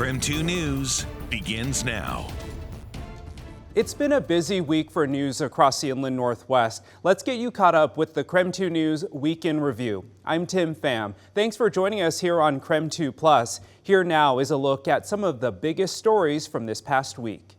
KREM 2 News begins now. It's been a busy week for news across the inland Northwest. Let's get you caught up with the KREM 2 News Week in Review. I'm Tim Pham. Thanks for joining us here on KREM 2 Plus. Here now is a look at some of the biggest stories from this past week.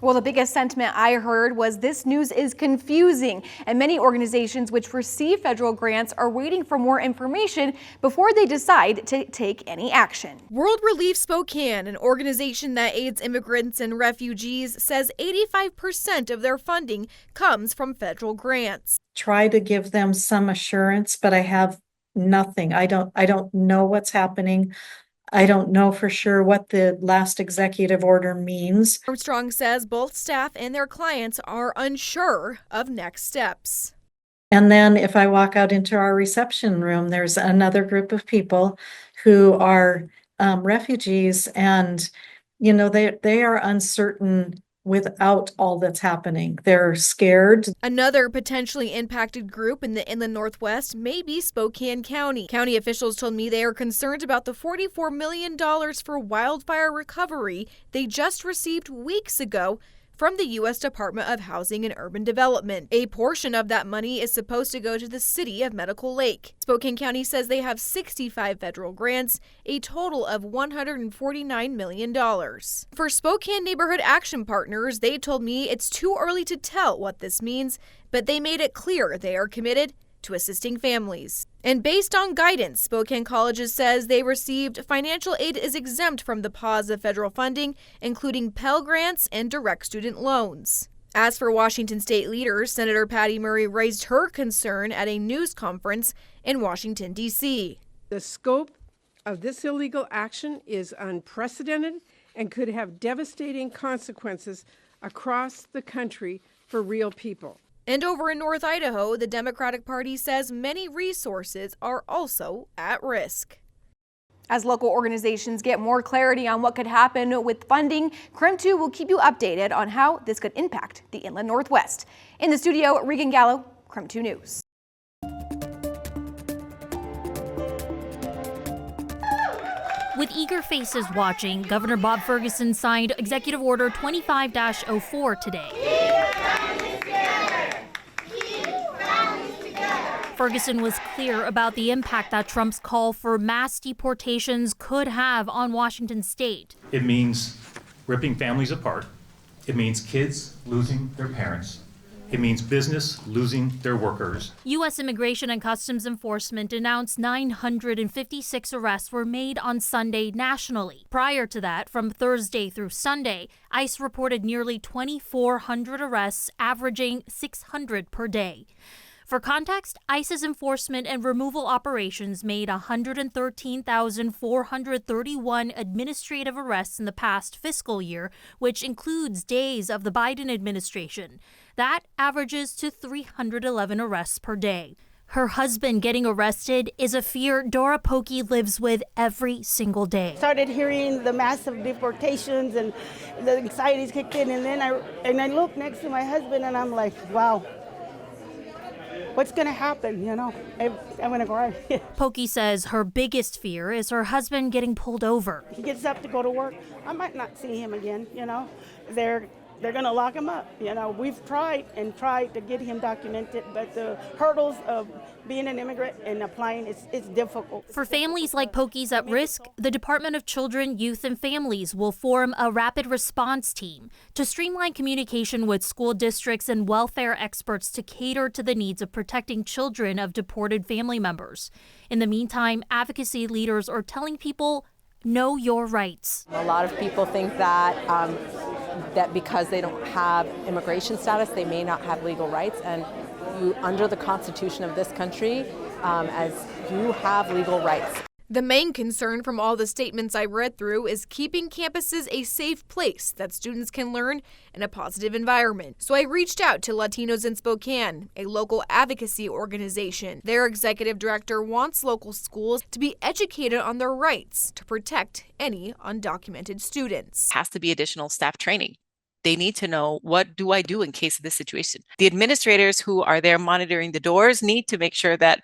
Well, the biggest sentiment I heard was this news is confusing, and many organizations which receive federal grants are waiting for more information before they decide to take any action. World Relief Spokane, an organization that aids immigrants and refugees, says 85% of their funding comes from federal grants. Try to give them some assurance, but I have nothing. I don't know what's happening. I don't know for sure what the last executive order means. Armstrong says both staff and their clients are unsure of next steps. And then if I walk out into our reception room, there's another group of people who are refugees, and they are uncertain without all that's happening. They're scared. Another potentially impacted group in the inland Northwest may be Spokane County. County officials told me they are concerned about the $44 million for wildfire recovery they just received weeks ago from the U.S. Department of Housing and Urban Development. A portion of that money is supposed to go to the city of Medical Lake. Spokane County says they have 65 federal grants, a total of $149 million. For Spokane Neighborhood Action Partners, they told me it's too early to tell what this means, but they made it clear they are committed to assisting families. And based on guidance, Spokane Colleges says they received financial aid is exempt from the pause of federal funding, including Pell Grants and direct student loans. As for Washington state leaders, Senator Patty Murray raised her concern at a news conference in Washington, D.C. The scope of this illegal action is unprecedented and could have devastating consequences across the country for real people. And over in North Idaho, the Democratic Party says many resources are also at risk. As local organizations get more clarity on what could happen with funding, KREM 2 will keep you updated on how this could impact the inland Northwest. In the studio, Regan Gallo, KREM 2 News. With eager faces watching, Governor Bob Ferguson signed Executive Order 25-04 today. Ferguson was clear about the impact that Trump's call for mass deportations could have on Washington state. It means ripping families apart. It means kids losing their parents. It means business losing their workers. U.S. Immigration and Customs Enforcement announced 956 arrests were made on Sunday nationally. Prior to that, from Thursday through Sunday, ICE reported nearly 2,400 arrests, averaging 600 per day. For context, ICE's enforcement and removal operations made 113,431 administrative arrests in the past fiscal year, which includes days of the Biden administration. That averages to 311 arrests per day. Her husband getting arrested is a fear Dora Pokey lives with every single day. Started hearing the massive deportations and the anxieties kicked in, and then I look next to my husband and I'm like, wow. What's going to happen? I'm going to cry. Pokey says her biggest fear is her husband getting pulled over. He gets up to go to work. I might not see him again. They're going to lock him up. We've tried to get him documented, but the hurdles of being an immigrant and applying, it's difficult. For families like Pokey's at risk, the Department of Children, Youth and Families will form a rapid response team to streamline communication with school districts and welfare experts to cater to the needs of protecting children of deported family members. In the meantime, advocacy leaders are telling people, know your rights. A lot of people think that because they don't have immigration status, they may not have legal rights. And under the Constitution of this country, as you have legal rights. The main concern from all the statements I read through is keeping campuses a safe place that students can learn in a positive environment. So I reached out to Latinos in Spokane, a local advocacy organization. Their executive director wants local schools to be educated on their rights to protect any undocumented students. Has to be additional staff training. They need to know, what do I do in case of this situation? The administrators who are there monitoring the doors need to make sure that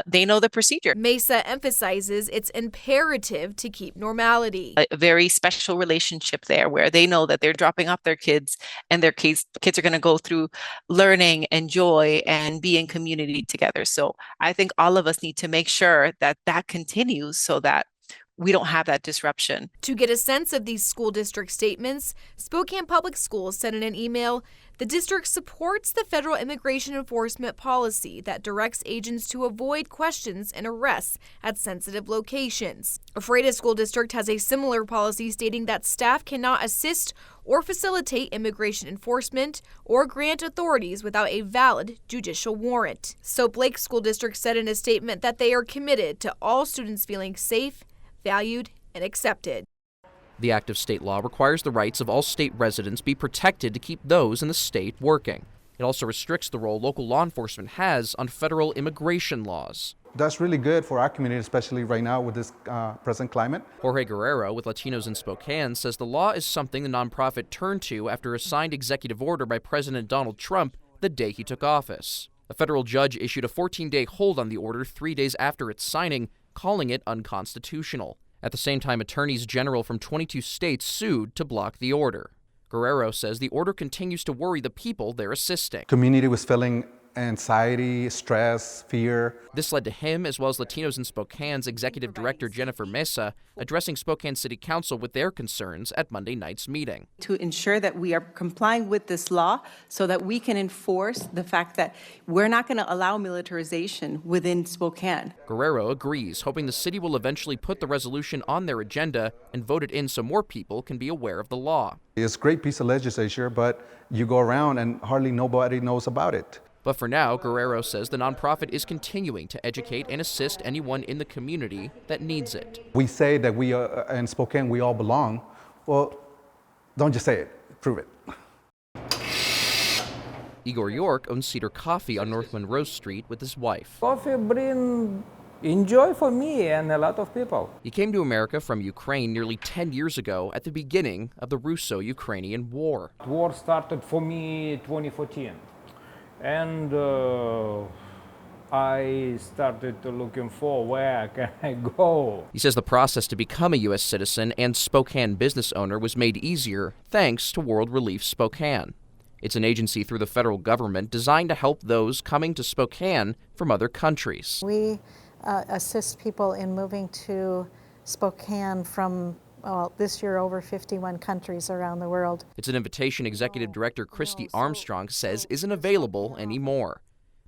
they know the procedure. Mesa emphasizes it's imperative to keep normality. A very special relationship there where they know that they're dropping off their kids and their kids are going to go through learning and joy and be in community together. So I think all of us need to make sure that that continues so that we don't have that disruption. To get a sense of these school district statements, Spokane Public Schools said in an email, the district supports the federal immigration enforcement policy that directs agents to avoid questions and arrests at sensitive locations. Ephrata School District has a similar policy stating that staff cannot assist or facilitate immigration enforcement or grant authorities without a valid judicial warrant. Soap Lake School District said in a statement that they are committed to all students feeling safe, valued, and accepted. The act of state law requires the rights of all state residents be protected to keep those in the state working. It also restricts the role local law enforcement has on federal immigration laws. That's really good for our community, especially right now with this present climate. Jorge Guerrero with Latinos in Spokane says the law is something the nonprofit turned to after a signed executive order by President Donald Trump the day he took office. A federal judge issued a 14-day hold on the order 3 days after its signing, calling it unconstitutional. At the same time, attorneys general from 22 states sued to block the order. Guerrero says the order continues to worry the people they're assisting. Community was feeling anxiety, stress, fear. This led to him, as well as Latinos in Spokane's executive director Jennifer Mesa, addressing Spokane City Council with their concerns at Monday night's meeting. To ensure that we are complying with this law so that we can enforce the fact that we're not going to allow militarization within Spokane. Guerrero agrees, hoping the city will eventually put the resolution on their agenda and vote it in so more people can be aware of the law. It's a great piece of legislation, but you go around and hardly nobody knows about it. But for now, Guerrero says the nonprofit is continuing to educate and assist anyone in the community that needs it. We say that we in Spokane, we all belong. Well, don't just say it, prove it. Igor York owns Cedar Coffee on North Monroe Street with his wife. Coffee brings enjoy for me and a lot of people. He came to America from Ukraine nearly 10 years ago at the beginning of the Russo-Ukrainian War. The war started for me 2014. And I started looking for where can I go. He says the process to become a U.S. citizen and Spokane business owner was made easier thanks to World Relief Spokane. It's an agency through the federal government designed to help those coming to Spokane from other countries. We assist people in moving to Spokane from this year over 51 countries around the world. It's an invitation Executive Director Christy Armstrong says isn't available anymore.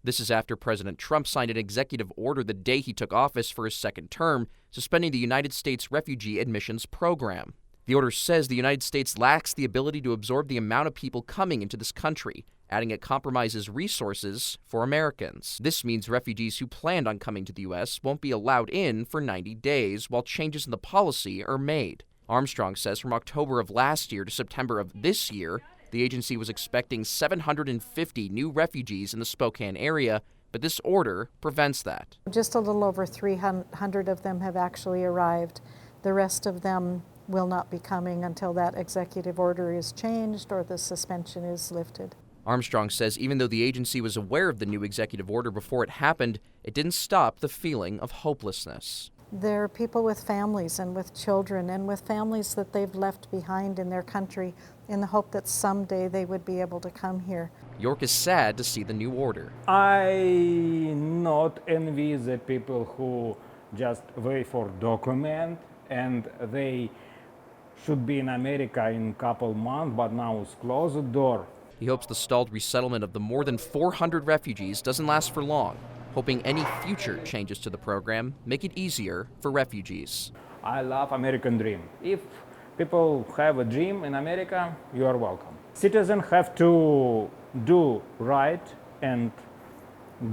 This is after President Trump signed an executive order the day he took office for his second term, suspending the United States Refugee Admissions Program. The order says the United States lacks the ability to absorb the amount of people coming into this country, adding it compromises resources for Americans. This means refugees who planned on coming to the U.S. won't be allowed in for 90 days while changes in the policy are made. Armstrong says from October of last year to September of this year, the agency was expecting 750 new refugees in the Spokane area, but this order prevents that. Just a little over 300 of them have actually arrived. The rest of them will not be coming until that executive order is changed or the suspension is lifted. Armstrong says even though the agency was aware of the new executive order before it happened, it didn't stop the feeling of hopelessness. There are people with families and with children and with families that they've left behind in their country in the hope that someday they would be able to come here. York is sad to see the new order. I not envy the people who just wait for document and they should be in America in a couple months, but now it's closed the door. He hopes the stalled resettlement of the more than 400 refugees doesn't last for long, hoping any future changes to the program make it easier for refugees. I love American dream. If people have a dream in America, you are welcome. Citizens have to do right and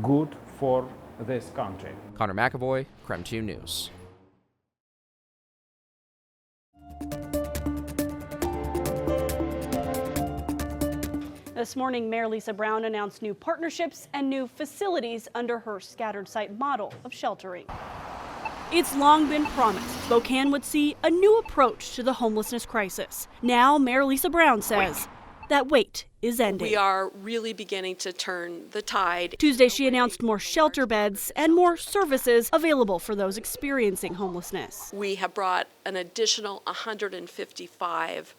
good for this country. Connor McAvoy, KREM 2 News. This morning, Mayor Lisa Brown announced new partnerships and new facilities under her scattered site model of sheltering. It's long been promised Spokane would see a new approach to the homelessness crisis. Now, Mayor Lisa Brown says that wait is ending. We are really beginning to turn the tide. Tuesday, she announced more shelter beds and more services available for those experiencing homelessness. We have brought an additional 155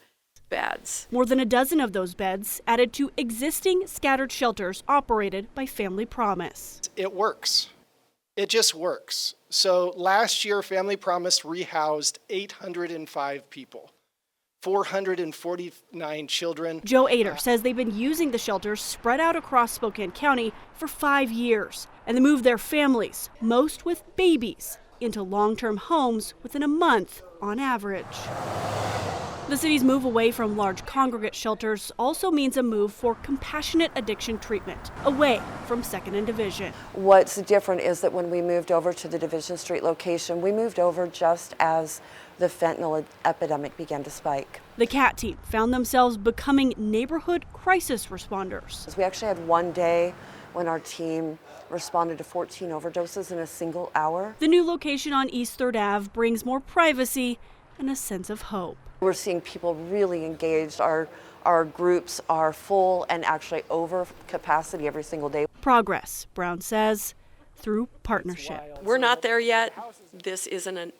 beds. More than a dozen of those beds added to existing scattered shelters operated by Family Promise. It works. It just works. So last year, Family Promise rehoused 805 people. 449 children. Joe Ader says they've been using the shelters spread out across Spokane County for 5 years, and they moved their families, most with babies, into long-term homes within a month on average. The city's move away from large congregate shelters also means a move for compassionate addiction treatment, away from 2nd and Division. What's different is that when we moved over to the Division Street location, we moved over just as the fentanyl epidemic began to spike. The CAT team found themselves becoming neighborhood crisis responders. We actually had one day when our team responded to 14 overdoses in a single hour. The new location on East 3rd Ave brings more privacy and a sense of hope. We're seeing people really engaged. Our groups are full and actually over capacity every single day. Progress, Brown says, through partnership. We're not there yet. This isn't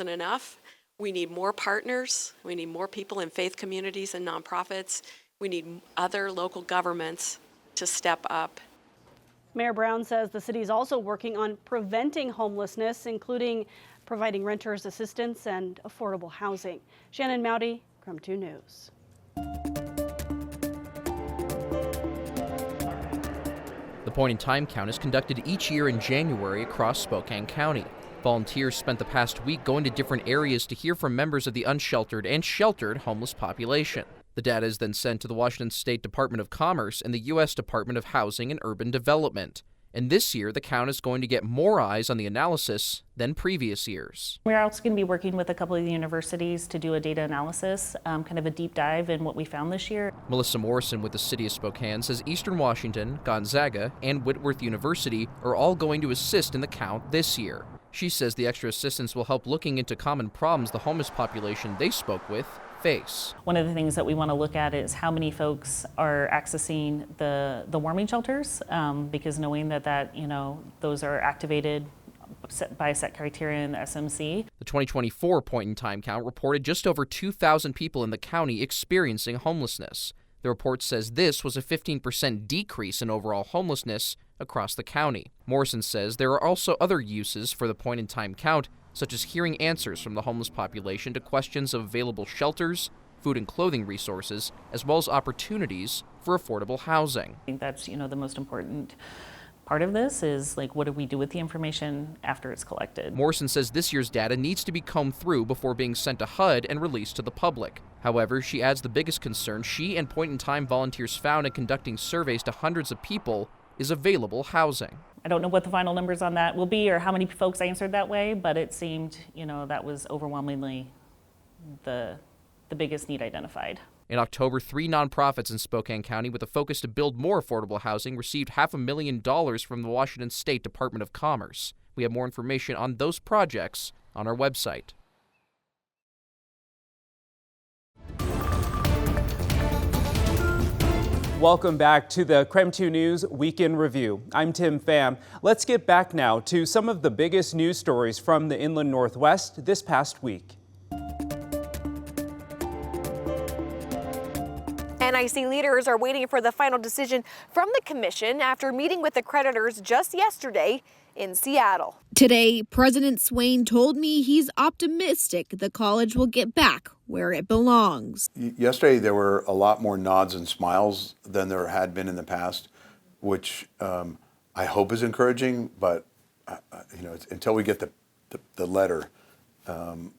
enough. We need more partners. We need more people in faith communities and nonprofits. We need other local governments to step up. Mayor Brown says the city is also working on preventing homelessness, including providing renters assistance and affordable housing. Shannon Mowdy, KREM 2 News. The point-in-time count is conducted each year in January across Spokane County. Volunteers spent the past week going to different areas to hear from members of the unsheltered and sheltered homeless population. The data is then sent to the Washington State Department of Commerce and the U.S. Department of Housing and Urban Development. And this year, the count is going to get more eyes on the analysis than previous years. We're also going to be working with a couple of the universities to do a data analysis, kind of a deep dive in what we found this year. Melissa Morrison with the City of Spokane says Eastern Washington, Gonzaga, and Whitworth University are all going to assist in the count this year. She says the extra assistance will help looking into common problems the homeless population they spoke with face. One of the things that we want to look at is how many folks are accessing the warming shelters, because knowing that those are activated by a set criteria in the SMC. The 2024 point-in-time count reported just over 2,000 people in the county experiencing homelessness. The report says this was a 15% decrease in overall homelessness across the county. Morrison says there are also other uses for the point-in-time count, such as hearing answers from the homeless population to questions of available shelters, food and clothing resources, as well as opportunities for affordable housing. I think that's, the most important part of this is what do we do with the information after it's collected? Morrison says this year's data needs to be combed through before being sent to HUD and released to the public. However, she adds the biggest concern she and point-in-time volunteers found in conducting surveys to hundreds of people is available housing. I don't know what the final numbers on that will be or how many folks answered that way, but it seemed, that was overwhelmingly the biggest need identified. In October, 3 nonprofits in Spokane County with a focus to build more affordable housing received $500,000 from the Washington State Department of Commerce. We have more information on those projects on our website. Welcome back to the KREM 2 News Weekend Review. I'm Tim Pham. Let's get back now to some of the biggest news stories from the Inland Northwest this past week. NIC leaders are waiting for the final decision from the commission after meeting with the creditors just yesterday in Seattle. Today, President Swain told me he's optimistic the college will get back where it belongs. Yesterday, there were a lot more nods and smiles than there had been in the past, which I hope is encouraging. But until we get the letter, I'm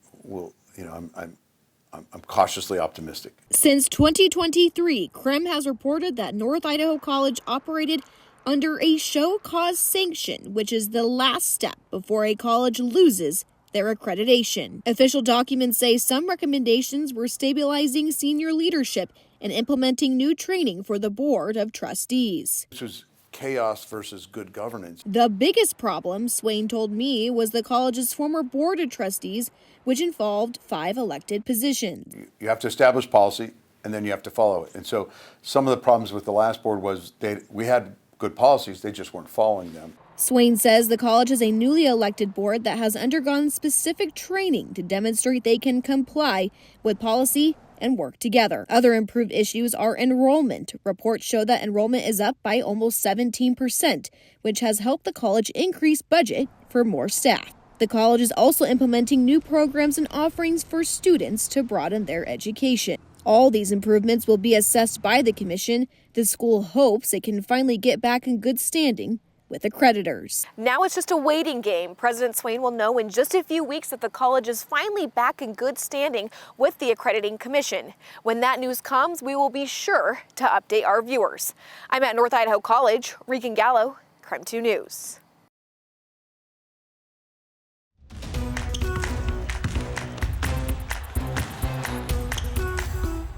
cautiously optimistic. Since 2023, KREM has reported that North Idaho College operated under a show cause sanction, which is the last step before a college loses their accreditation. Official documents say some recommendations were stabilizing senior leadership and implementing new training for the Board of Trustees. This was chaos versus good governance. The biggest problem, Swain told me, was the college's former Board of Trustees, which involved 5 elected positions. You have to establish policy, and then you have to follow it. And so some of the problems with the last board was we had good policies, they just weren't following them. Swain says the college has a newly elected board that has undergone specific training to demonstrate they can comply with policy and work together. Other improved issues are enrollment. Reports show that enrollment is up by almost 17%, which has helped the college increase budget for more staff. The college is also implementing new programs and offerings for students to broaden their education. All these improvements will be assessed by the commission. The school hopes it can finally get back in good standing with accreditors. Now it's just a waiting game. President Swain will know in just a few weeks that the college is finally back in good standing with the accrediting commission. When that news comes, we will be sure to update our viewers. I'm at North Idaho College. Regan Gallo, KREM 2 News.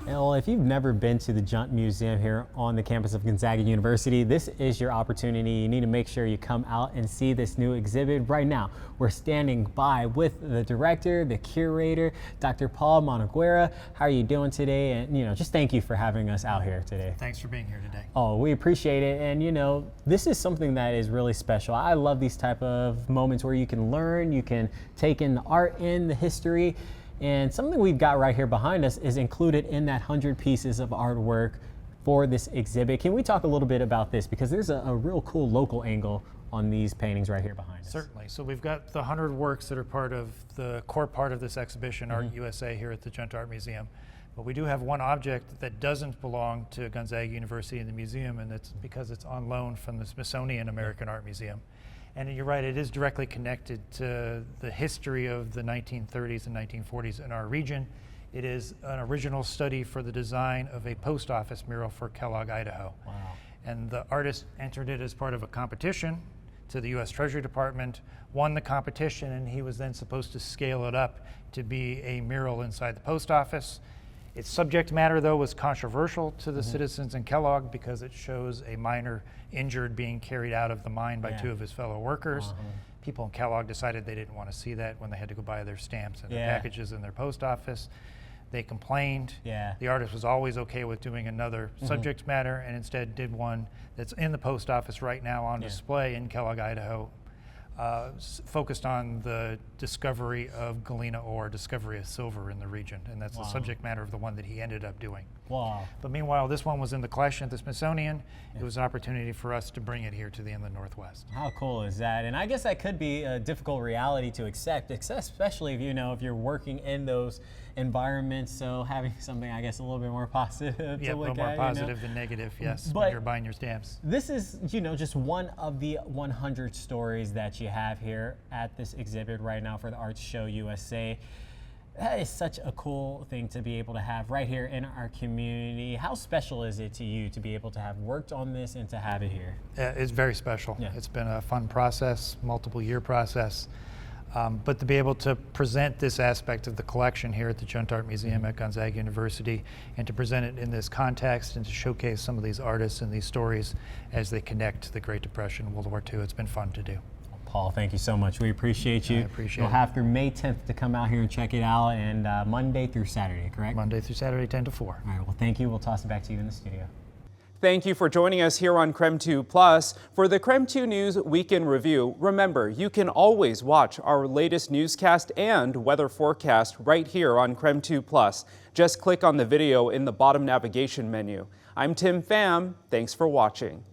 Well, if you've never been to the Junk Museum here on the campus of Gonzaga University, this is your opportunity. You need to make sure you come out and see this new exhibit. Right now, we're standing by with the director, the curator, Dr. Paul Monaguera. How are you doing today? And, just thank you for having us out here today. Thanks for being here today. Oh, we appreciate it. And, this is something that is really special. I love these type of moments where you can learn, you can take in the art and the history. And something we've got right here behind us is included in that 100 pieces of artwork for this exhibit. Can we talk a little bit about this? Because there's a real cool local angle on these paintings right here behind us. Certainly. So we've got the 100 works that are part of the core part of this exhibition, Art USA, here at the Junt Art Museum. But we do have one object that doesn't belong to Gonzaga University in the museum, and it's because it's on loan from the Smithsonian American Art Museum. And you're right, it is directly connected to the history of the 1930s and 1940s in our region. It is an original study for the design of a post office mural for Kellogg, Idaho. Wow. And the artist entered it as part of a competition to the U.S. Treasury Department, won the competition, and he was then supposed to scale it up to be a mural inside the post office. Its subject matter, though, was controversial to the citizens in Kellogg because it shows a miner injured being carried out of the mine by two of his fellow workers. People in Kellogg decided they didn't want to see that when they had to go buy their stamps and their packages in their post office. They complained. The artist was always okay with doing another subject matter and instead did one that's in the post office right now on display in Kellogg, Idaho, focused on the discovery of galena ore, discovery of silver in the region, and that's the subject matter of the one that he ended up doing. Wow. But meanwhile, this one was in the collection at the Smithsonian. It was an opportunity for us to bring it here to the Inland Northwest. How cool is that? And I guess that could be a difficult reality to accept, especially if if you're working in those environments. So having something, I guess, a little bit more positive to look at. Yeah, a little more positive than negative, yes, when you're buying your stamps. This is, just one of the 100 stories that you have here at this exhibit right now for the Arts Show USA. That is such a cool thing to be able to have right here in our community. How special is it to you to be able to have worked on this and to have it here? It's very special. It's been a fun process, multiple year process. But to be able to present this aspect of the collection here at the Junt Art Museum at Gonzaga University and to present it in this context and to showcase some of these artists and these stories as they connect to the Great Depression, World War II, it's been fun to do. Paul, thank you so much. We appreciate you. I appreciate You'll have through May 10th to come out here and check it out, and Monday through Saturday, correct? Monday through Saturday, 10 to 4. All right, well, thank you. We'll toss it back to you in the studio. Thank you for joining us here on KREM 2 Plus. For the KREM 2 News Weekend Review, remember, you can always watch our latest newscast and weather forecast right here on KREM 2 Plus. Just click on the video in the bottom navigation menu. I'm Tim Pham. Thanks for watching.